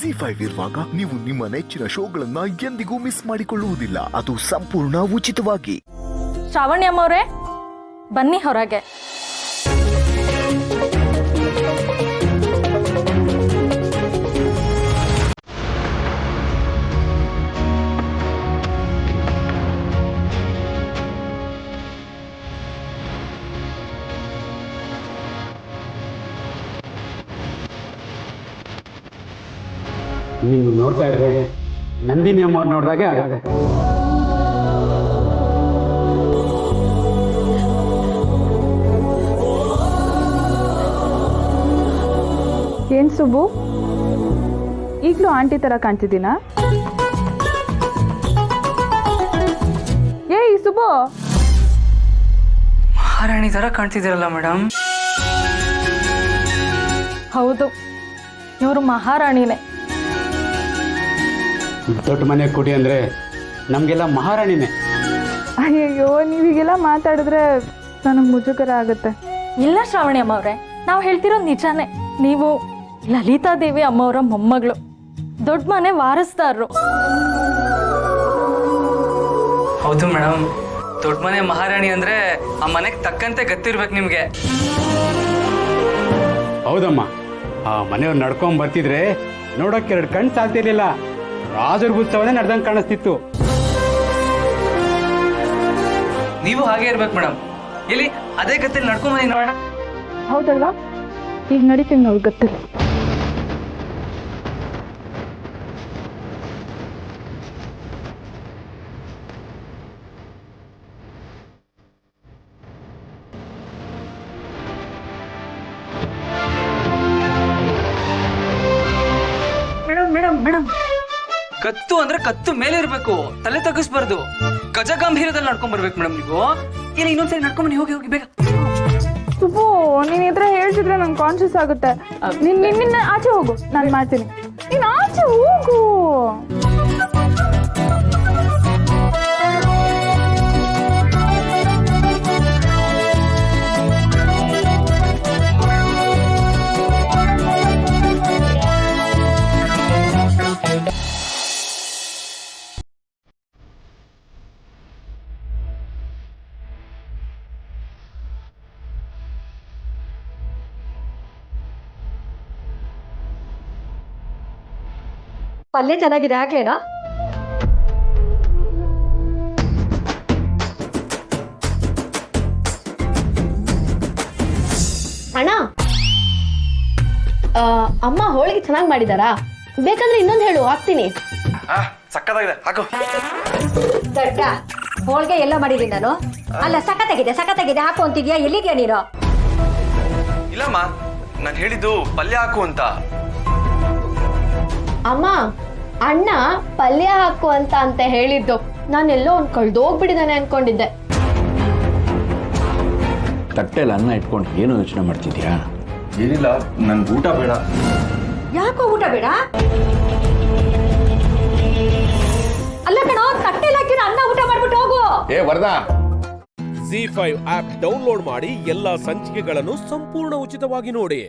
ZEE5 ಇರುವಾಗ ನೀವು ನಿಮ್ಮ ನೆಚ್ಚಿನ ಶೋಗಳನ್ನ ಎಂದಿಗೂ ಮಿಸ್ ಮಾಡಿಕೊಳ್ಳುವುದಿಲ್ಲ. ಅದು ಸಂಪೂರ್ಣ ಉಚಿತವಾಗಿ. ಶ್ರಾವಣಿ ಅಮ್ಮವ್ರೆ, ಬನ್ನಿ ಹೊರಗೆ. ನೀವು ನೋಡ್ತಾ ಇದ್ರೆ ನಂದಿನಿ ಅಮ್ಮವ್ರು ನೋಡಿದಾಗೆ ಆಗದೆ. ಏನ್ ಸುಬ್ಬು, ಈಗಲೂ ಆಂಟಿ ತರ ಕಾಣ್ತಿದ್ದೀನ? ಏಯ್ ಸುಬ್ಬು, ಮಹಾರಾಣಿ ತರ ಕಾಣ್ತಿದ್ದೀರಲ್ಲ ಮೇಡಮ್. ಹೌದು, ಇವರು ಮಹಾರಾಣಿನೇ. ದೊಡ್ಡ ಮನೆ ಕುಡಿ ಅಂದ್ರೆ ನಮಗೆಲ್ಲ ಮಹಾರಾಣಿನೇ. ಅಯ್ಯಯ್ಯೋ, ನೀವೀಗೆಲ್ಲ ಮಾತಾಡಿದ್ರೆ ನನಗೆ ಮುಜುಗರ ಆಗುತ್ತೆ. ಇಲ್ಲ ಶ್ರಾವಣಿ ಅಮ್ಮವ್ರೆ, ನಾವು ಹೇಳ್ತಿರೋದು ನಿಜಾನೇ. ನೀವು ಲಲಿತಾದೇವಿ ಅಮ್ಮವರ ಮೊಮ್ಮಗಳು, ದೊಡ್ಡ ಮನೆ ವಾರಸ್ದಾರರು. ಹೌದು ಮೇಡಮ್, ದೊಡ್ಡ ಮನೆ ಮಹಾರಾಣಿ ಅಂದ್ರೆ ಆ ಮನೆಗೆ ತಕ್ಕಂತೆ ಗೊತ್ತಿರ್ಬೇಕು ನಿಮ್ಗೆ. ಹೌದಮ್ಮ, ಆ ಮನೆಯವ್ರು ನಡ್ಕೊಂಡ್ ಬರ್ತಿದ್ರೆ ನೋಡಕ್ಕೆ 2 ಕಣ್ಣು ಸಾಲ್ತಿರ್ಲಿಲ್ಲ. ರಾಜರ ಉತ್ಸವನೇ ನಡೆದಂಗೆ ಕಾಣಿಸ್ತಿತ್ತು. ನೀವು ಹಾಗೆ ಇರ್ಬೇಕು ಮೇಡಮ್. ಇಲ್ಲಿ ಅದೇ ಗತಿಯಲ್ಲಿ ನಡ್ಕೊಂಡ್ ಬನ್ನಿ ನೋಡೋಣ. ಹೌದಲ್ವಾ? ಈಗ ನಡೀತೀನಿ ಅವ್ರಿಗೆ ಗೊತ್ತಿಲ್ಲ. ಮೇಡಮ್ ಮೇಡಮ್ ಮೇಡಮ್, ಕತ್ತು ಅಂದ್ರೆ ಕತ್ತು ಮೇಲೆ ಇರ್ಬೇಕು, ತಲೆ ತಗ್ಗಿಸ್ಬಾರ್ದು. ಗಜಗಂಭೀರದಲ್ಲಿ ನಡ್ಕೊಂಡ್ ಬರ್ಬೇಕು ಮೇಡಮ್ ನೀವು. ಇಲ್ಲಿ ಇನ್ನೊಂದ್ಸರಿ ನಡ್ಕೊಂಡ್ ಬನ್ನಿ, ಹೋಗಿ ಹೋಗಿ ಬೇಗ. ಸುಬ್ಬು, ನೀನ್ ಇದ್ರ ಹೇಳ್ತಿದ್ರೆ ನಂಗೆ ಕಾನ್ಶಿಯಸ್ ಆಗುತ್ತೆ. ನಿನ್ನ ಆಚೆ ಹೋಗು, ನಾನು ಮಾಡ್ತೀನಿ. ನೀನ್ ಆಚೆ ಹೋಗು. ಪಲ್ಯ ಚೆನ್ನಾಗಿದೆ, ಹಾಕ್ಲೇನಾ? ಅಣ್ಣ, ಅಮ್ಮ ಹೋಳಿಗೆ ಚೆನ್ನಾಗಿ ಮಾಡಿದಾರಾ? ಬೇಕಂದ್ರೆ ಇನ್ನೊಂದು ಹೇಳು, ಹಾಕ್ತೀನಿ. ಸಕ್ಕತ್ತಾಗಿದೆ, ಹಾಕು. ದಡ್ಡ, ಹೋಳಿಗೆ ಎಲ್ಲ ಮಾಡಿದೀನಿ ನಾನು. ಅಲ್ಲ, ಸಖತ್ತಾಗಿದೆ ಹಾಕು ಅಂತಿದ್ಯಾ? ಎಲ್ಲಿದ್ಯಾ ನೀನು? ಇಲ್ಲಮ್ಮ, ನಾನು ಹೇಳಿದ್ದು ಪಲ್ಯ ಹಾಕು ಅಂತ. ಅಮ್ಮ, ಅಣ್ಣ ಪಲ್ಯ ಹಾಕು ಅಂತ ಹೇಳಿದ್ದು. ನಾನೆಲ್ಲೋ ಒಂದು ಕಳ್ದೋಗ್ಬಿಟ್ಟಿದ್ದಾನೆ ಅನ್ಕೊಂಡಿದ್ದೆ. ತಟ್ಟೆಲ್ಲ ಅನ್ನ ಇಟ್ಕೊಂಡು ಏನು ಯೋಚನೆ ಮಾಡ್ತಿದ್ಯಾ? ಏನಿಲ್ಲ, ನನ್ಗೆ ಊಟ ಬೇಡ. ಯಾಕೋ ಊಟ ಬೇಡ? ಅಲ್ಲ ಕಣೋ, ತಟ್ಟೆಲಿ ಹಾಕಿರೋ ಅನ್ನ ಊಟ ಮಾಡ್ಬಿಟ್ಟು ಹೋಗು. ಏ ವರದಾ, ZEE5 ಆಪ್ ಡೌನ್ಲೋಡ್ ಮಾಡಿ ಎಲ್ಲಾ ಸಂಚಿಕೆಗಳನ್ನು ಸಂಪೂರ್ಣ ಉಚಿತವಾಗಿ ನೋಡಿ.